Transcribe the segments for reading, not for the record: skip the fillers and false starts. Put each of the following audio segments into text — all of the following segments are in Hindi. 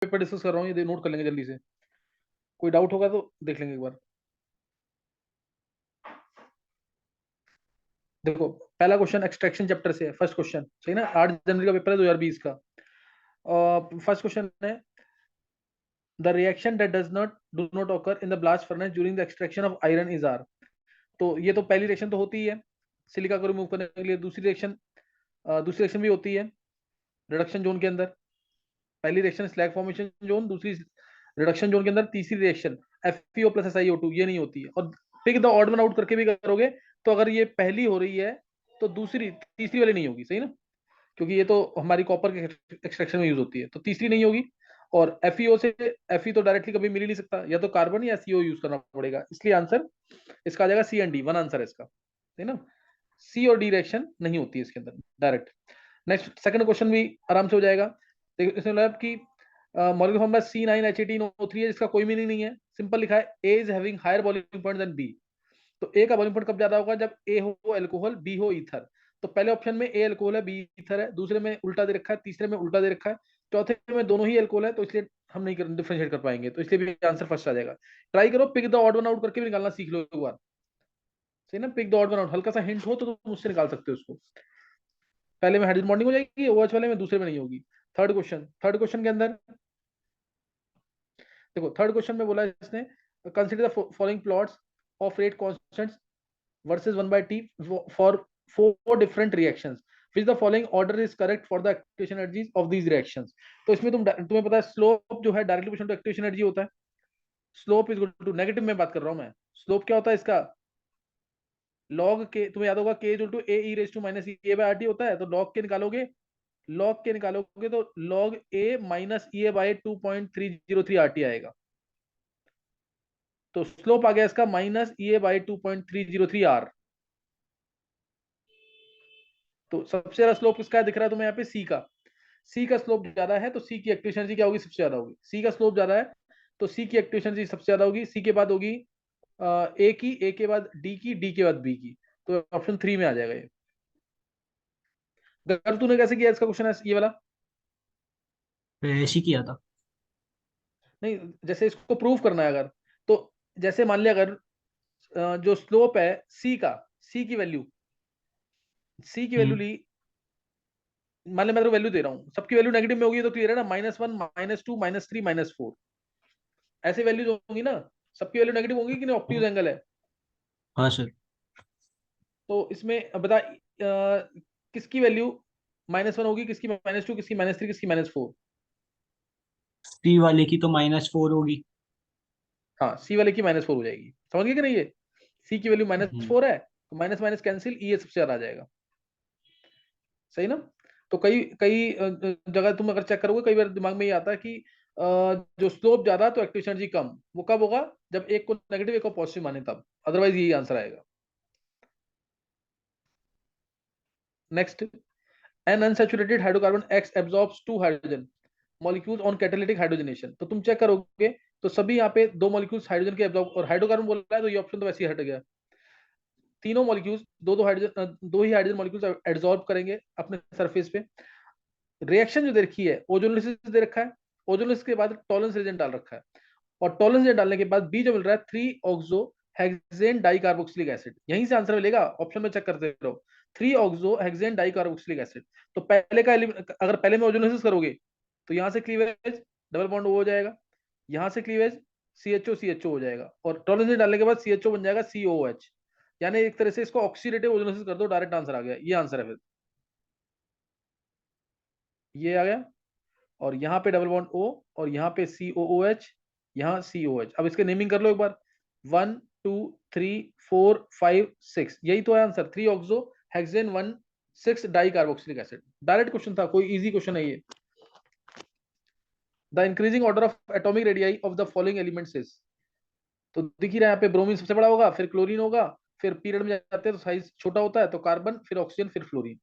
पेपर डिस्कस कर रहा हूँ, ये नोट कर लेंगे जल्दी से। कोई डाउट होगा तो देख लेंगे एक बार। देखो पहला क्वेश्चन एक्सट्रैक्शन चैप्टर से है, फर्स्ट क्वेश्चन, सही ना? 8 जनवरी का पेपर है 2020 का। फर्स्ट क्वेश्चन है the reaction that does not do not occur in the blast furnace during the extraction of iron is are. तो ये तो पहली रिएक्शन तो होती ही है सिलिका को रिमूव करने के लिए। दूसरी रिएक्शन भी होती है रिडक्शन जोन के अंदर। पहली रिएक्शन स्लैग फॉर्मेशन जोन, दूसरी रिडक्शन जोन के अंदर, तीसरी रिएक्शन FeO प्लस SiO2 ये नहीं होती है। और pick the odd one out करके भी करोगे तो अगर ये पहली हो रही है तो दूसरी तीसरी वाली नहीं होगी, सही ना? क्योंकि ये तो हमारी कॉपर के एक्सट्रैक्शन में यूज होती है, तो तीसरी नहीं होगी। और FeO से Fe तो डायरेक्टली कभी मिल ही नहीं सकता, या तो कार्बन या CO यूज करना पड़ेगा, इसलिए आंसर इसका आ जाएगा C and D, one answer है इसका, है ना? C और D रिएक्शन नहीं होती है इसके अंदर डायरेक्ट। नेक्स्ट सेकंड क्वेश्चन भी आराम से हो जाएगा। देखो इसमें मतलब कि मॉलिक्यूलर फॉर्मूला C9H18O3 है, जिसका कोई मीनिंग नहीं है, सिंपल लिखा है A is having higher boiling point than B। तो A का बॉइलिंग पॉइंट कब ज्यादा होगा? जब A हो अल्कोहल, B हो ईथर। तो पहले ऑप्शन में A अल्कोहल है, B ईथर है, दूसरे में उल्टा दे रखा है, तीसरे में उल्टा दे रखा है, चौथे में दोनों ही अल्कोहल है, तो इसलिए हम नहीं डिफरेंशिएट कर पाएंगे, तो इसलिए भी आंसर फर्स्ट आ जाएगा। ट्राई करो, pick the odd one out करके भी निकालना सीख लो एक बार, सही ना? Pick the odd one out, हल्का सा हिंट हो तो तुम मुझसे निकाल सकते हो उसको। पहले में हाइड्रोजन बॉन्डिंग हो जाएगी, OH वाले में दूसरे में नहीं होगी। थर्ड क्वेश्चन के अंदर देखो, थर्ड क्वेश्चन में बोला है इसने consider the following plots of rate constants versus 1/t for four different reactions, which the following order is correct for the activation energies of these reactions। तो इसमें तुम्हें पता है स्लोप जो है directly proportional to activation energy होता है। Slope is equal to, negative में बात कर रहा हूं मैं, स्लोप क्या होता है इसका? लॉग के, तुम्हें याद होगा K is equal to A e raise to minus E/RT होता है, तो लॉग के निकालोगे तो log A minus EA/2.303 RT आएगा। तो स्लोप आ गया इसका माइनस EA/2.303 R। तो सबसे ज्यादा स्लोप किसका दिख रहा है तुम्हें यहाँ पे? सी का स्लोप ज्यादा है, तो सी की एक्टिवेशन एनर्जी क्या होगी? सबसे ज्यादा होगी। सी का स्लोप ज्यादा है तो सी की एक्टिवेशन एनर्जी सबसे ज्यादा होगी। सी के बाद होगी ए के बाद डी के बाद बी की। तो ऑप्शन 3 में आ जाएगा ये। गर्ल तूने कैसे किया इसका क्वेश्चन है ये वाला? ऐसे ही किया था। नहीं, जैसे इसको प्रूव करना है अगर, तो जैसे मान लिया अगर जो स्लोप है सी की वैल्यू हम्म। ली, मान लिया मैं तेरे वैल्यू दे रहा हूँ, सबकी वैल्यू नेगेटिव में होगी तो क्लियर है ना, -1 -2 -3 -4 ऐसे वैल्यूज होंगी ना। सबकी वैल्यू नेगेटिव होंगी कि नहीं? ऑप्टिव एंगल है। हाँ सर। तो इसमें अब बता किसकी वैल्यू -1 होगी, किसकी -2, किसकी -3, किसकी -4? सी वाले की तो -4 होगी। हाँ, सी वाले की -4 हो जाएगी, समझ गए कि नहीं? ये सी की वैल्यू हम्म। -4 है, तो माइनस माइनस कैंसिल, ये सबसे ज्यादा आ जाएगा, सही ना? तो कई कई जगह तुम अगर चेक करोगे, कई बार दिमाग में ये आता है कि जो स्लोप ज्यादा तो एक्टिवेशन एनर्जी कम, वो कब होगा? जब एक को नेगेटिव एक को पॉजिटिव माने तब, अदरवाइज यही आंसर आएगा। Next, N unsaturated hydrocarbon x absorbs 2 hydrogen molecules on catalytic hydrogenation. तो तुम चेक करोगे तो सभी यहाँ पे दो मॉलिक्यूल्स हाइड्रोजन के एब्जॉर्ब, और हाइड्रोकार्बन बोल रहा है तो ये ऑप्शन तो वैसे ही हट गया। तीनों मॉलिक्यूल्स दो ही हाइड्रोजन मॉलिक्यूल्स एब्जॉर्ब करेंगे अपने सरफेस पे। रिएक्शन जो दे रखी है, ओजोनोलिसिस दे रखा है, ओजोनोलिसिस के बाद टॉलरेंस रिएजेंट डाल रखा है, और टॉलरेंस रिएजेंट डालने के बाद बी जो मिल रहा है 3 ऑक्सो हेक्सेन डाइकार्बोक्सिलिक एसिड, यहीं से आंसर मिलेगा, ऑप्शन में चेक करते रहो। 3 ऑक्सो हेक्सेन डाइकार्बोक्सिलिक एसिड। तो पहले का अगर पहले में ओजोनोलिसिस करोगे तो यहाँ से क्लीवेज डबल बॉन्ड हो जाएगा, यहाँ से क्लीवेज CHO हो जाएगा, और टॉलरेंस डालने के बाद CHO बन जाएगा COOH। यानी एक तरह से इसको ऑक्सीडेटिव ओजोनोसिस कर दो, डायरेक्ट आंसर आ गया, ये आंसर है फिर, ये आ गया। और यहाँ पे डबल बॉन्ड O, और यहाँ पे COOH, यहाँ COH। अब इसके नेमिंग कर लो एक बार, 1 2 3 4 5 6, यही तो है answer, 3 oxo hexane 1 6 di carboxylic acid. Direct question था, कोई इजी क्वेश्चन है ये। The increasing order of atomic radii of the following elements is. तो दिख ही रहा है यहाँ पे, ब्रोमीन सबसे बड़ा होगा, फिर क्लोरीन होगा, फिर पीरियड में जाते हैं तो साइज छोटा होता है, तो कार्बन, फिर ऑक्सीजन, फिर फ्लोरीन।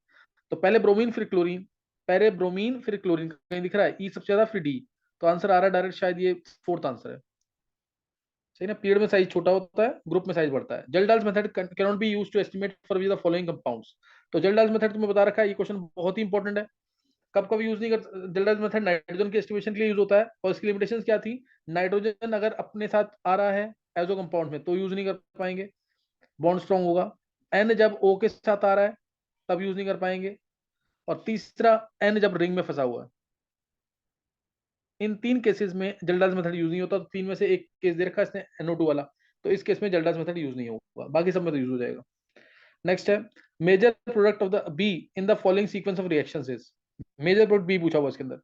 तो पहले ब्रोमीन फिर क्लोरीन, पहले ब्रोमीन फिर क्लोरीन, कहीं दिख रहा है ई सबसे ज्यादा फिर डी। तो आंसर आ रहा है डायरेक्ट, शायद ये फोर्थ आंसर है, सही ना? पीरियड में साइज छोटा होता है, ग्रुप में साइज बढ़ता है। Kjeldahl's method can not be used to estimate for the following compounds. तो जल्डाल्स मेथड तुम्हें बता रखा है, ये क्वेश्चन बहुत ही इंपॉर्टेंट है। कब कब यूज नहीं कर, जल्दाज मेथड नाइट्रोजन के एस्टिमेशन के लिए यूज होता है, और इसकी लिमिटेशन क्या थी, नाइट्रोजन अगर अपने साथ आ रहा है एजो कंपाउंड में तो यूज नहीं कर पाएंगे, बॉन्ड स्ट्रॉन्ग होगा। एन जब ओ के साथ आ रहा है तब यूज नहीं कर पाएंगे, और तीसरा एन जब रिंग में फंसा हुआ है। इन तीन केसेस में जल्दाज मेथड यूज नहीं होता, तो तीन में से एक केस दे रखा है इसने NO2 वाला, तो इस केस में जल्दाज मेथड यूज नहीं होगा, बाकी सब में तो यूज हो जाएगा। नेक्स्ट है, major product of the B in the following sequence of reactions is, major product B पूछा हुआ इसके अंदर,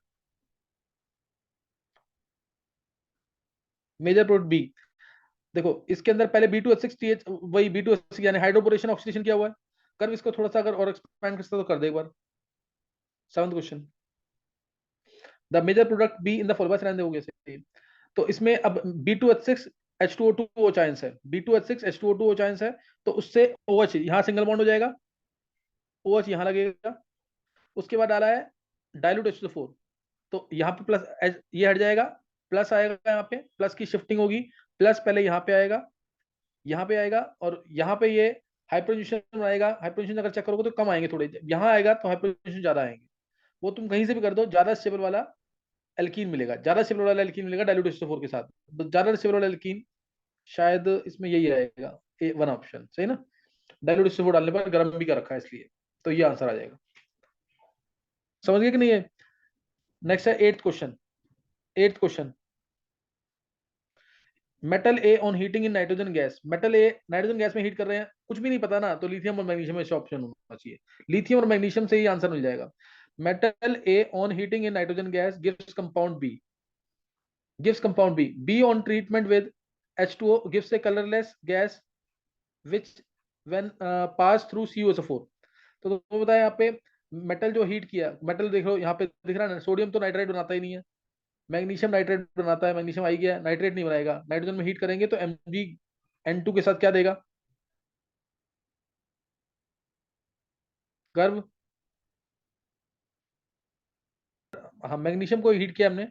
मेजर प्रोडक्ट बी। देखो इसके अंदर पहले B2H6TH, वही B2H6 यानी हाइड्रोपोरेशन ऑक्सीडेशन किया हुआ है। कर्व इसको थोड़ा सा अगर और एक्सपेंड कर सकते तो कर दे एक बार। Seventh question, the major product be in the following, रहने हो गया सही। तो इसमें अब B2H6 H2O2 O चांस है, B2H6 H2O2 O चांस है, तो उससे OH यहाँ सिंगल बॉन्ड हो जाएगा, OH यहाँ लगेगा। उसके बाद डाला है डाइल्यूट H2O4, तो यहाँ पे प्लस ये हट जाएगा, प्लस आएगा, यहाँ पे प्लस की शिफ्टिंग होगी, प्लस पहले यहाँ पे आएगा, यहाँ पे आएगा, और यहाँ पे ये हाइपरटेंशन आएगा। हाइपरटेंशन अगर चेक करोगे तो कम आएंगे थोड़े, यहाँ आएगा तो हाइपरटेंशन ज्यादा आएंगे। वो तुम कहीं से भी कर दो, ज्यादा स्टेबल वाला एल्कीन मिलेगा, ज्यादा स्टेबल वाला एल्कीन मिलेगा डाइल्यूट H2O4 के साथ। तो ज्यादा स्टेबल वाला एल्कीन शायद इसमें यही आएगा, ए वन ऑप्शन सही ना, डाइल्यूट H2O4 डालने पर गर्म भी कर रखा है इसलिए, तो ये आंसर आ जाएगा। समझ गए कि नहीं है? नेक्स्ट है eighth question. Eighth question, metal A on heating in nitrogen gas, metal A nitrogen gas में हीट कर रहे हैं, कुछ भी नहीं पता ना, तो लिथियम और मैग्नीशियम में ऑप्शन होना चाहिए, लिथियम और मैग्नीशियम से ही आंसर मिल जाएगा। Metal A on heating in nitrogen gas gives compound B, gives compound B, B on treatment with H2O gives a colorless gas which when pass through CuSO4। तो तुम्हें बताया यहाँ पे मेटल जो हीट किया, मेटल देख लो यहाँ पे दिख रहा है ना, सोडियम तो नाइट्राइट बनाता ही नहीं है, मैग्नीशियम नाइट्रेट बनाता है, मैग्नीशियम आई गया, नाइट्रेट नहीं बनाएगा। नाइट्रोजन में हीट करेंगे तो MgN2 के साथ क्या देगा, गर्व। हाँ मैग्नीशियम को हीट किया हमने,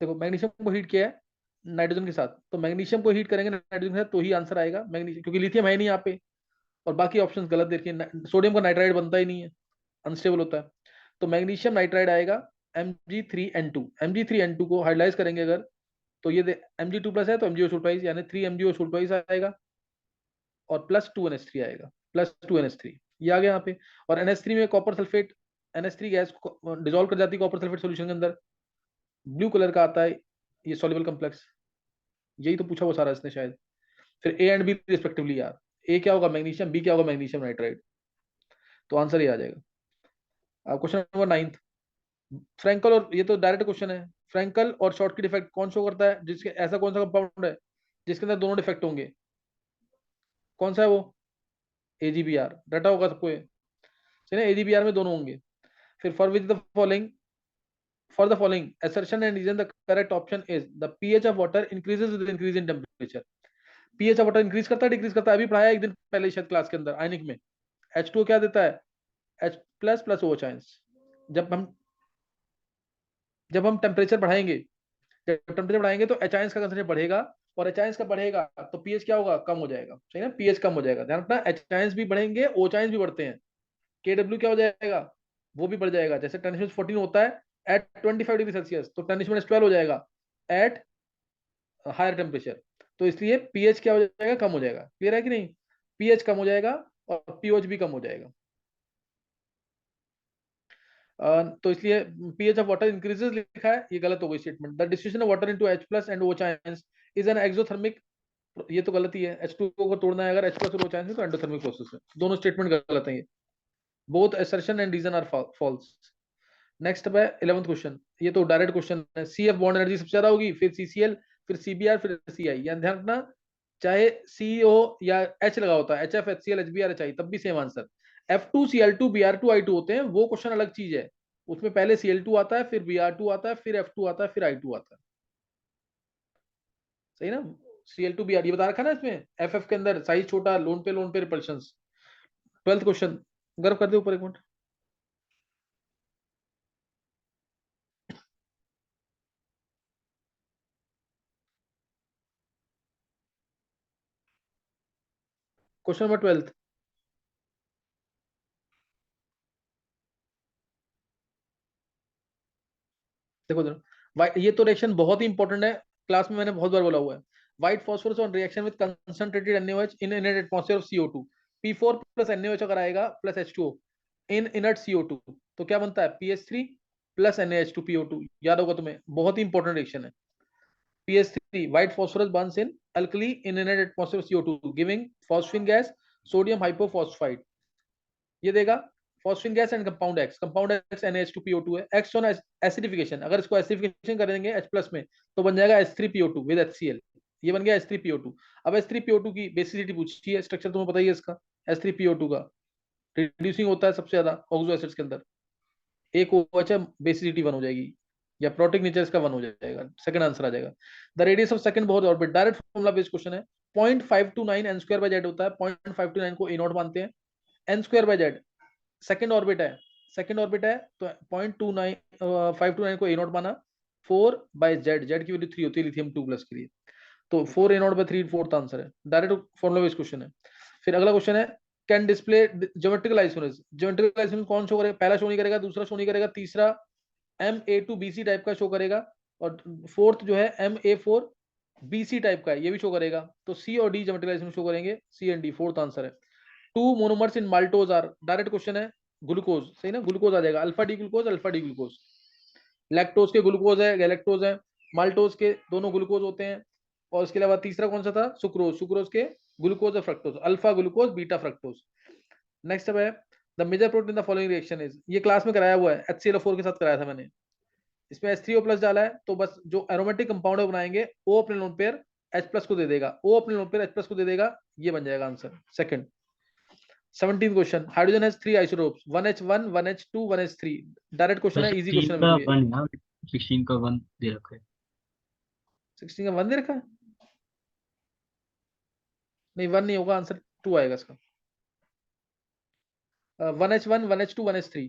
देखो मैग्नीशियम को हीट किया है नाइट्रोजन के साथ, तो मैग्नीशियम को हीट करेंगे नाइट्रोजन के साथ तो ही आंसर आएगा मैग्नीशियम, क्योंकि लिथियम है नहीं यहाँ पे, और बाकी ऑप्शंस गलत देखिए, सोडियम का नाइट्राइड बनता ही नहीं है, अनस्टेबल होता है। तो मैग्नीशियम नाइट्राइड आएगा Mg3N2, Mg3N2 को हाइड्राइज करेंगे अगर, तो ये Mg2+ है तो MgO यानी 3 MgO आएगा, और +2NH3 आएगा, +2NH3 ये आ गया यहाँ पे। और NH3 में copper sulphate, NH3 gas dissolve कर जाती है कॉपर सल्फेट सोल्यूशन के अंदर, ब्लू कलर का आता है ये सॉल्युबल कॉम्प्लेक्स, यही तो पूछा वो सारा इसने शायद। फिर ए एंड बी रिस्पेक्टिवली यार, ए क्या होगा मैग्नीशियम, बी क्या होगा मैग्नीशियम नाइट्राइड, तो आंसर ये आ जाएगा। क्वेश्चन नंबर 9, फ्रैंकल, और ये तो डायरेक्ट क्वेश्चन है, फ्रैंकल और शॉर्टकी डिफेक्ट कौन शो करता है, जिसके ऐसा कौन सा कंपाउंड है जिसके अंदर दोनों डिफेक्ट होंगे, कौन सा है वो, AgBr, डाटा होगा सबको ये, सही ना, AgBr में दोनों होंगे। फिर for which the following, for the following assertion and reason, the correct option is the pH of water increases with increase in temperature। pH of water increase करता है डिक्रीज करता है, अभी पढ़ाया एक दिन पहले शायद क्लास के अंदर आयनिक में, H2O क्या देता है, H+ O चांस। जब हम जब हम टेम्परेचर बढ़ाएंगे, जब टेम्परेचर बढ़ाएंगे तो H आयंस का कंसंट्रेशन बढ़ेगा, और H आयंस का बढ़ेगा तो pH क्या होगा, कम हो जाएगा, सही ना, pH कम हो जाएगा, ध्यान रखना H आयंस भी बढ़ेंगे O आयंस भी बढ़ते हैं, KW क्या हो जाएगा, वो भी बढ़ जाएगा, जैसे 10⁻14 होता है एट 25 डिग्री सेल्सियस, तो 10⁻12 हो जाएगा एट हायर टेम्परेचर। तो इसलिए पीएच क्या हो जाएगा, कम हो जाएगा, क्लियर है कि नहीं, पीएच कम हो जाएगा और पीओच भी कम हो जाएगा। तो इसलिए पीएच ऑफ वाटर इंक्रीजेस लिखा है, ये गलत हो गई statement. The distribution of water into H+ and O chance is an exothermic, ये तो गलत ही है, H2O को तोड़ना है अगर H+ और O चांस है तो एंडोथर्मिक प्रोसेस है, दोनों स्टेटमेंट गलत है ये, both assertion and reason are false. Next है 11th क्वेश्चन, ये तो डायरेक्ट क्वेश्चन है, CF बॉन्ड एनर्जी सबसे ज्यादा होगी, फिर CCl, फिर CBr, फिर CI, यानी ध्यान रखना चाहे CO या H लगा होता है, HF HCl HBr HI तब भी same answer. F2 Cl2 Br2 I2 होते हैं, वो क्वेश्चन अलग चीज है, उसमें पहले Cl2 आता है, फिर Br2 आता है, फिर F2 आता है, फिर I2 आता है, सही ना। Cl2 Br ये बता रखा ना इसमें, FF के अंदर साइज छोटा, लोन पे रिपल्शन। 12th क्वेश्चन, गर्व कर दे ऊपर एक मिनट। क्वेश्चन नंबर 12, देखो ये तो रिएक्शन बहुत ही इंपॉर्टेंट है, क्लास में मैंने बहुत बार बोला हुआ है। White phosphorus on reaction with concentrated NaOH in inert atmosphere of CO2, P4 plus NaOH अगर आएगा प्लस H2O इन इनर्ट CO2, तो क्या बनता है PH3 प्लस NaH2PO2। याद होगा तुम्हें, बहुत ही इंपॉर्टेंट रिएक्शन है। PH3 white phosphorus burns in alkali in inert atmosphere of CO2 giving phosphine gas sodium hypophosphite। ये देगा phosphine gas and compound X, compound X NaH2PO2 है। X on एसिडिफिकेशन, अगर इसको एसिडिफिकेशन करेंगे H प्लस में तो बन जाएगा H3PO2 with HCl। ये बन गया H3PO2। अब H3PO2 की बेसिसिटी पूछी है, स्ट्रक्चर तुम्हें पता ही है इसका। H3PO2 का रिड्यूसिंग होता है सबसे ज्यादा ऑक्सो एसिड्स के अंदर, एक OH है, बेसिसिटी 1 हो जाएगी, या प्रोटिक नेचर इसका 1 हो जाएगा। सेकंड आंसर आ जाएगा। द रेडियस ऑफ सेकंड बहुत orbit, direct formula based question है। 0.529 n स्क्वायर बाय जेड होता है, 0.529 को ए नॉट मानते हैं, n square by Z second orbit है, सेकंड ऑर्बिट है तो 0.529 को ए नॉट माना, 4 बाय जेड, जेड की वैल्यू 3 होती है लिथियम 2 प्लस के लिए, तो 4 ए नॉट बाय 3 फोर्थ आंसर है। डायरेक्ट फॉर्मूला बेस्ड क्वेश्चन है। फिर अगला क्वेश्चन है, कैन डिस्प्ले ज्योमेट्रिकल आइसोमेर्स, ज्योमेट्रिकल आइसोमेर्स कौन शो करेगा, पहला शो नहीं करेगा, दूसरा शो नहीं करेगा, तीसरा MA2BC टाइप का शो करेगा, और फोर्थ जो है MA4BC टाइप का है, ये भी शो करेगा। तो C और D ज्योमेट्रिकल शो करेंगे, C and D, fourth answer है। 2 monomers in maltose are, direct question है, ग्लूकोज, सही ना, ग्लूकोज आ जाएगा, alpha D glucose, alpha D glucose. Lactose के ग्लूकोज है, गैलेक्टोज है, माल्टोज के दोनों ग्लूकोज होते हैं। और इसके अलावा तीसरा कौन सा था, सुक्रोज, सुक्रोज के ग्लूकोज और fructose, alpha glucose beta fructose. Next है the major protein the following reaction is, ये क्लास में कराया हुआ है, HClO4 के साथ कराया था मैंने। इसमें H3O प्लस डाला है, तो बस जो एरोमेटिक कंपाउंड बनाएंगे O अपने लोन पेयर H प्लस को दे देगा, O अपने लोन पेयर H प्लस को दे देगा, ये बन जाएगा answer. Second 17th question, hydrogen has 3 isotopes, 1H1 1H2 1H3। Direct question है, इजी क्वेश्चन है 16 का बिल्कुल ये। 1 है, 16 का 1 दे रखा है। 16 का 1 दे रखा है, नहीं 1 नहीं होगा, आंसर 2 आएगा इसका। 1H1 1H2 1H3,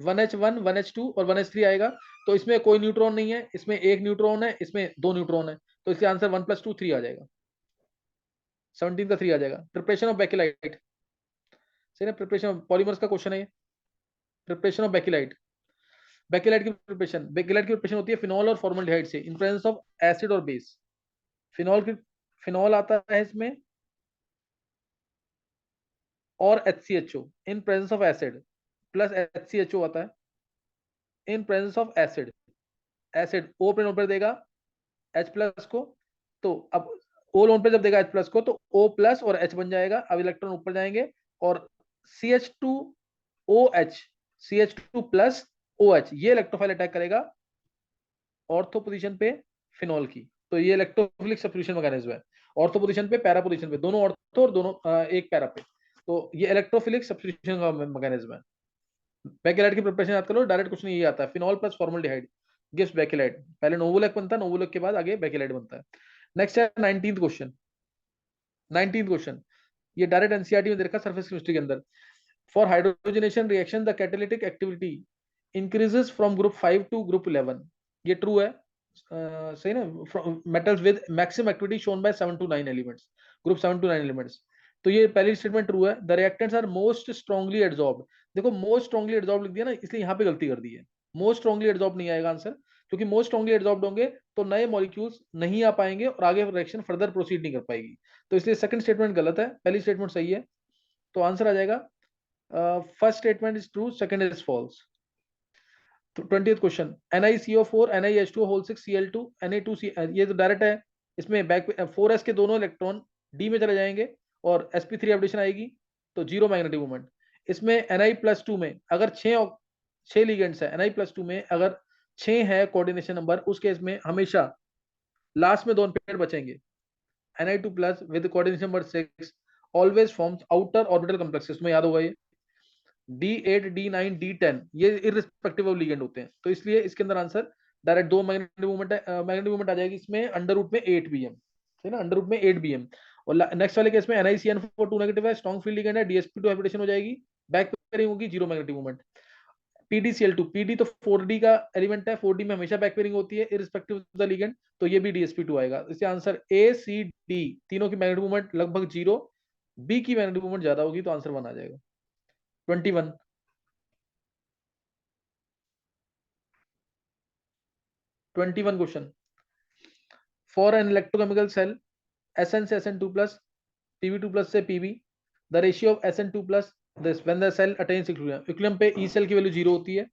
1H1 1H2 और 1H3 आएगा। तो इसमें कोई न्यूट्रॉन नहीं है, इसमें एक न्यूट्रॉन है, इसमें 2 न्यूट्रॉन है, तो इसलिए आंसर 1 + 2 3 आ जाएगा। 17 का 3 आ जाएगा। प्रिपरेशन ऑफ बेकेलाइट, सही ना, प्रिपरेशन ऑफ पॉलीमर्स का क्वेश्चन है ये। प्रिपरेशन ऑफ बेकेलाइट, बेकेलाइट की प्रिपरेशन होती है फिनॉल और फॉर्मल्डिहाइड से इन प्रेजेंस ऑफ एसिड और बेस। फिनॉल आता है इसमें और HCHO in presence of acid, plus HCHO आता है in presence of acid. Acid O पे नोट पर देगा H प्लस को, तो अब O लोन पे जब देगा H प्लस को, तो O प्लस और H बन जाएगा। अब इलेक्ट्रॉन ऊपर जाएंगे और CH2OH, CH2 प्लस OH, ये इलेक्ट्रोफाइल अटैक करेगा ऑर्थो पोजीशन पे फिनॉल की, तो ये इलेक्ट्रोफिलिक सब्स्टिट्यूशन मैकेनिज्म है। ऑर्थो पोजीशन पे, पैरा पोजीशन पे, दोनों ऑर्थो और दोनों एक पैरा पे, तो ये इलेक्ट्रोफिलिक सब्स्टिट्यूशन का मैकेनिज्म है। बेकेलाइट की प्रिपरेशन याद करो, डायरेक्ट क्वेश्चन ये आता है, phenol plus formaldehyde gives bakelite. पहले नोवोलेक बनता है, नोवोलेक के बाद आगे बेकेलाइट बनता है। नेक्स्ट है 19th क्वेश्चन। 19th क्वेश्चन ये डायरेक्ट एनसीईआरटी में देखा, सरफेस केमिस्ट्री के अंदर। For hydrogenation reaction the catalytic activity increases from group 5 to group 11। ये ट्रू है, सही ना। Metals with maximum activity shown by 7 to 9 elements, group 7 to 9 elements. तो ये पहली स्टेटमेंट ट्रू है। The reactants are most strongly adsorbed, देखो मोस्ट स्ट्रांगली एडसॉर्ब लिख दिया ना, इसलिए यहाँ पे गलती कर दी है, मोस्ट स्ट्रांगली एडसॉर्ब नहीं आएगा आंसर, क्योंकि मोस्ट स्ट्रांगली एडसॉर्ब होंगे तो नए मॉलिक्यूल्स नहीं आ पाएंगे और आगे रिएक्शन फर्दर प्रोसीड नहीं कर पाएगी, तो इसलिए सेकंड स्टेटमेंट गलत है, पहली स्टेटमेंट सही है। तो आंसर आ जाएगा first statement is true, second is false. 20th question, NiCO4 NiH2 whole 6 Cl2 Na2C, ये तो डायरेक्ट है। इसमें बैक 4s के दोनों इलेक्ट्रॉन D में चले जाएंगे और sp3 एडिशन आएगी, तो जीरो मैग्नेटिक मोमेंट। इसमें Ni+2 में अगर 6 लिगेंड्स है, Ni+2 में अगर 6 है कोऑर्डिनेशन नंबर, उस केस में हमेशा लास्ट में 2 पेयर बचेंगे। Ni2+ with coordination number 6 always forms outer orbital complexes, में याद होगा ये। D8 D9 D10 ये इररिस्पेक्टिव ऑफ लिगेंड होते हैं, तो इसलिए इसके अंदर आंसर डायरेक्ट 2 मैग्नेटिक मूवमेंट है, मैग्नेटिक मूवमेंट आ जाएगी इसमें अंडर रूट में 8 bm, है ना, अंडर रूट में 8 bm। और नेक्स्ट वाले केस में NiCN4 2 नेगेटिव है, स्ट्रांग फील्ड लिगेंड है, DsP2 हाइब्रिडेशन हो जाएगी, बैक पेयरिंग होगी, zero magnetic movement. PdCl2, PD तो 4d का एलिमेंट है, 4d में हमेशा बैक पेयरिंग होती है इररिस्पेक्टिव ऑफ द लिगेंड, तो ये भी DsP2 आएगा। इससे आंसर A C D तीनों की मैग्नेटिक मूवमेंट लगभग जीरो, B की मैग्नेटिक मूवमेंट ज्यादा होगी, तो आंसर 1 आ जाएगा। 21 21 question, for an electrochemical cell Sn से Sn2 प्लस, Pb2 प्लस से Pb, the ratio of Sn2 plus this when the cell attains equilibrium, equilibrium पे ई सेल की वैल्यू 0 होती है,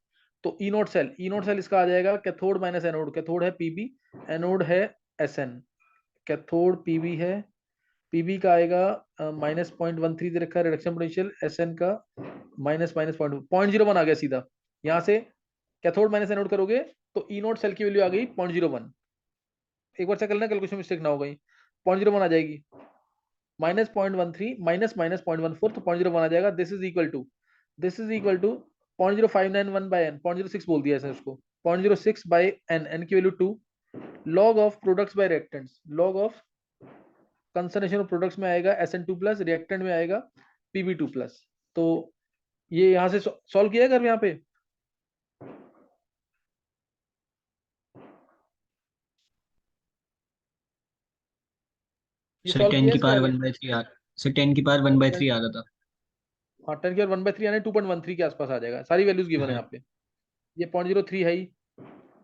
तो ई नोट सेल इसका आ जाएगा कैथोड माइनस एनोड, कैथोड है Pb, एनोड है Sn, कैथोड Pb है, Pb का आएगा -0.13 दे रखा है रिडक्शन पोटेंशियल, Sn का -0.1 आ गया सीधा, यहाँ से कैथोड माइनस एनोड करोगे तो ई नोट सेल की वैल्यू आ गई 0.01, एक बार चेक कर लेना कैलकुलेशन मिस्टेक ना हो गई, 0.01 आ जाएगी, -0.13 माइनस -0.14, तो 0.01 आ जाएगा, this is equal to 0.0591 by n, 0.06 बोल दिया इसने उसको, 0.06 बाय n, n की value 2, log of products by reactants, log of concentration of products में आएगा Sn2 प्लस, रिएक्टेंट में आएगा Pb2 प्लस, तो ये यहां से सॉल्व किया कर यहाँ पे, ये सर सॉल्व 10 किया की इसके पावर आगे, 1/3 आ सर 10 की पावर 1/3 आ रहा था। हाँ 10 की और 1/3 यानी 2.13 के आसपास आ जाएगा, सारी वैल्यूज गिवन है हाँ यहाँ पे, ये 0.03 है ही,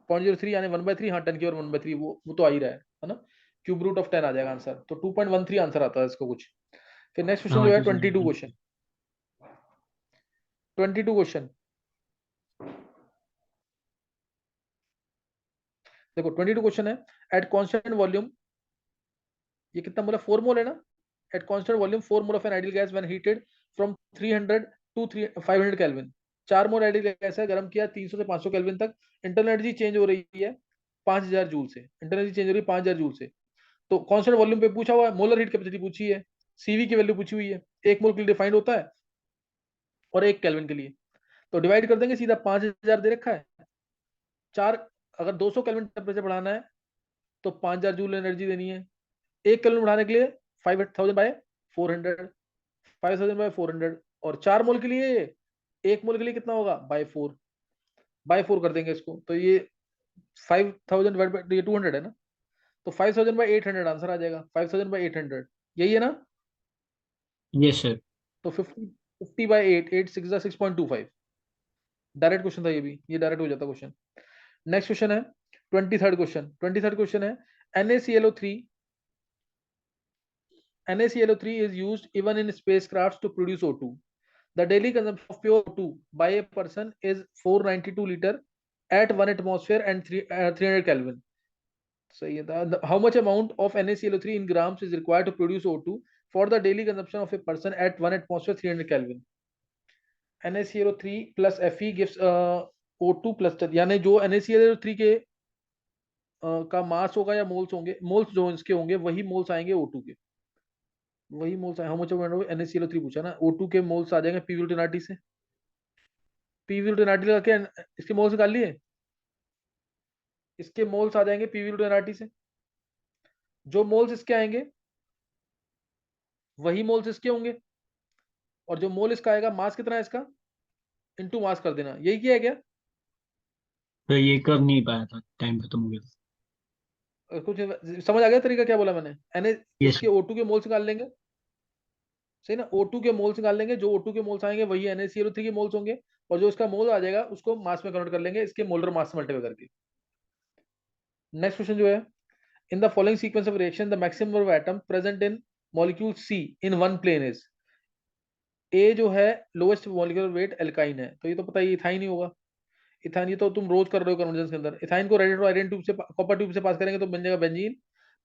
0.03 यानी 1/3, हाँ 10 की और 1/3 वो तो आ ही रहा है ना, क्यूब रूट ऑफ 10 आ जाएगा आंसर, तो 2.13 आंसर आता है इसको कुछ। फिर नेक्स्ट क्वेश्चन हाँ जो है 22 2.1। क्वेश्चन, 22 क्वेश्चन देखो, 22 क्वेश्चन है, एट कांस्टेंट वॉल्यूम, ये कितना मोल है, 4 मोल है ना, at constant volume 4 mole of an ideal gas when heated from 300 to 500 kelvin, 4 mole ideal gas है, गर्म किया 300 से 500 केल्विन तक, इंटरनल एनर्जी चेंज हो रही है 5000 जूल से, इंटरनल एनर्जी चेंज हो रही है 5000 जूल से, तो कांस्टेंट वॉल्यूम पे पूछा हुआ है, मोलर हीट कैपेसिटी पूछी है, सीवी की वैल्यू पूछी हुई है, एक मोल के लिए डिफाइंड होता है और एक केल्विन के लिए, तो डिवाइड कर देंगे सीधा, 5000 दे रखा है, चार, अगर 200 केल्विन टेम्परेचर बढ़ाना है तो 5000 जूल एनर्जी देनी है, एक केल्विन बढ़ाने के लिए 5000 बाय 400, 5000 बाय 400, और 4 मोल के लिए, एक मोल के लिए कितना होगा, बाय 4 कर देंगे इसको, तो ये 5000 डिवाइड बाय, ये 200 है ना, तो 5000/800 आंसर आ जाएगा, 5000/800, यही है ना, यस सर। तो 50/8, 6.25, डायरेक्ट क्वेश्चन था ये भी, ये डायरेक्ट हो जाता क्वेश्चन। नेक्स्ट क्वेश्चन है 23rd क्वेश्चन है, NaClO3 NaClO3 is used even in spacecrafts to produce O2. The daily consumption of pure O2 by a person is 492 liter at 1 atmosphere and 300 Kelvin. सही है, how much amount of NaClO3 in grams is required to produce O2 for the daily consumption of a person at 1 atmosphere 300 Kelvin. NaClO3 plus Fe gives O2 plus, यानी जो NaClO3 के का मास होगा या मोल्स होंगे, मोल्स जो इसके होंगे वही मोल्स आएंगे O2 के, वही मोल्स आए, हाउ मच ऑफ NaClO3 पूछा ना, O2 के मोल्स आ जाएंगे पी वी से, पी वी लगा के इसके मोल्स निकाल लिए, इसके मोल्स आ जाएंगे पी वी से, जो मोल्स इसके आएंगे वही मोल्स इसके होंगे, और जो मोल इसका आएगा, मास कितना है इसका इनटू मास कर देना, यही किया है क्या, तो ये कर नहीं पाया था, टाइम खत्म हो गया। कुछ समझ आ गया तरीका क्या बोला मैंने, यस इसके O2 के मोल्स निकाल लेंगे, सही ना, O2 के मोल्स निकाल लेंगे, जो O2 के मोल्स आएंगे वही NaClO3 के मोल्स होंगे, और जो इसका मोल आ जाएगा उसको मास में कन्वर्ट कर लेंगे, इसके मोलर मास से मल्टीप्लाई करके। नेक्स्ट क्वेश्चन जो है, in the following sequence of reaction the maximum number of atoms present in molecule C in one plane is, A जो है लोएस्ट मोलिकुलर वेट एल्काइन है, तो ये तो पता ही, इथाइन ही होगा, इथाइन, ये तो तुम रोज कर रहे हो कन्वर्जन के अंदर, इथाइन को रेडिएट आयरन ट्यूब से, कॉपर ट्यूब से पास करेंगे तो बन जाएगा बेंजीन,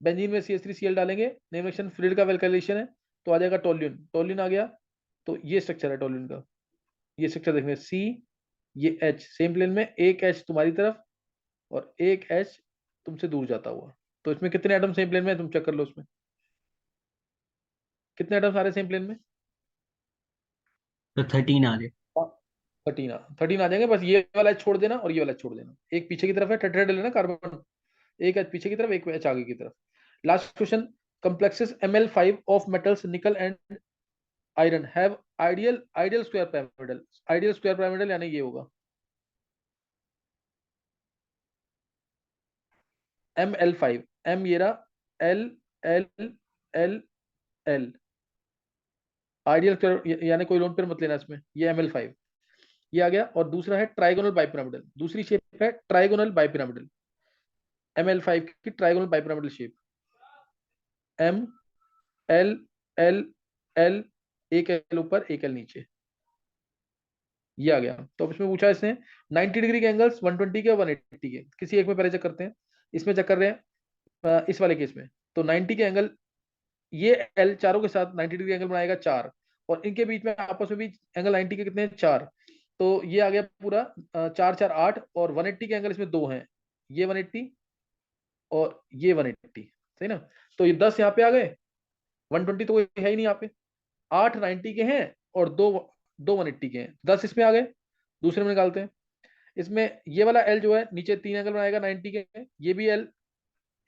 बेंजीन में CH3Cl डालेंगे, नेम रिएक्शन फ्लूइड का वैल्केलेशन है, तो आ जाएगा टोल्यून, टोल्यून आ गया, तो ये स्ट्रक्चर है टोल्यून का, ये स्ट्रक्चर देखेंगे C, ये H सेम प्लेन में, एक H तुम्हारी तरफ और एक H तुमसे दूर जाता हुआ, तो इसमें कितने एटम सेम प्लेन में, तुम चेक कर लो उसमें कितने एटम सारे सेम प्लेन में, तो 13 आ गए। 13 आ जाएंगे, बस ये वाला H छोड़ देना और ये वाला H छोड़ देना, एक पीछे की तरफ है टेट्राहेड्रल है ना कार्बन, एक H पीछे की तरफ, एक H आगे की तरफ। Last question, complexes Ml5 of metals nickel and iron have ideal square pyramidal, ideal square pyramidal यानी ये होगा Ml5, M ये रहा, L L L L, ideal यानी कोई लोन पेयर मत लेना इसमें, ये Ml5 ये आ गया, और दूसरा है ट्राइगोनल बाइपिरामिडल, दूसरी शेप है ट्राइगोनल बाइपिरामिडल, ML5 की trigonal bipyramidal shape, M L L L, एक L ऊपर एक L नीचे, ये आ गया। तो अब इसमें पूछा इसने 90 डिग्री के एंगल्स 120 के 180 के, किसी एक में पहले चेक करते हैं। इसमें चेक कर रहे हैं इस वाले केस में, तो 90 के एंगल, ये एल चारों के साथ 90 डिग्री एंगल बनाएगा 4, और इनके बीच में आपस में भी एंगल 90 के कितने हैं, 4। तो ये आ गया पूरा 4 4 8, और 180 के एंगल इसमें 2 हैं, ये 180 और ये 180, सही ना। तो ये 10 यहाँ पे आ गए, 120 तो कोई है ही नहीं यहाँ पे, 8 90 के हैं और दो दो 180 के हैं, 10 इसमें आ गए। दूसरे में निकालते हैं, इसमें ये वाला एल जो है नीचे 3 एंगल बनाएगा 90 के, ये भी एल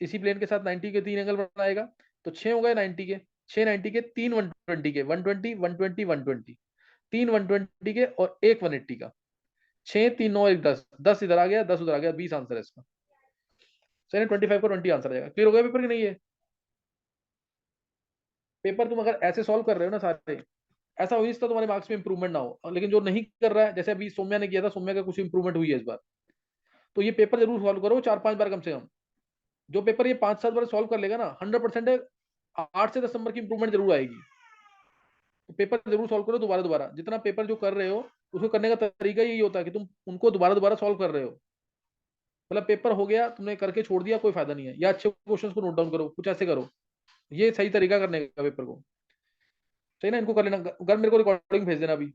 इसी प्लेन के साथ 90 के 3 एंगल बनाएगा, तो 6 हो गए 90 के, 6 90 के, 3 120 के, 120 120 120, 3 120 के और एक 180 का, 6 3 9 1 10, 10 इधर आ गया 10 उधर आ गया, 20 आंसर है इसका। सही है, 25 को 20 आंसर आ जाएगा। क्लियर हो गया पेपर की नहीं है? पेपर तुम अगर ऐसे सॉल्व कर रहे हो ना सारे, ऐसा हो सकता तुम्हारे मार्क्स में इंप्रूवमेंट ना हो, लेकिन जो नहीं कर रहा है, जैसे अभी सौम्या ने किया था, सौम्या का कुछ इंप्रूवमेंट हुई है इस बार, तो ये पेपर जरूर सॉल्व करो 4 5 बार कम से कम। जो पेपर ये 5 7 बार सॉल्व कर लेगा ना, 100% है, 8 से 10 नंबर की इंप्रूवमेंट जरूर आएगी। तो पेपर जरूर सॉल्व करो दोबारा दोबारा, जितना पेपर जो कर रहे हो उसको करने का तरीका यही होता है कि तुम उनको दोबारा दोबारा सॉल्व कर रहे हो। मतलब पेपर हो गया तुमने करके छोड़ दिया, कोई फायदा नहीं है, या अच्छे क्वेश्चंस को नोट डाउन करो, कुछ ऐसे करो, ये सही तरीका करने का पेपर को। सही ना, इनको कर लेना, अगर मेरे को रिकॉर्डिंग भेज देना अभी।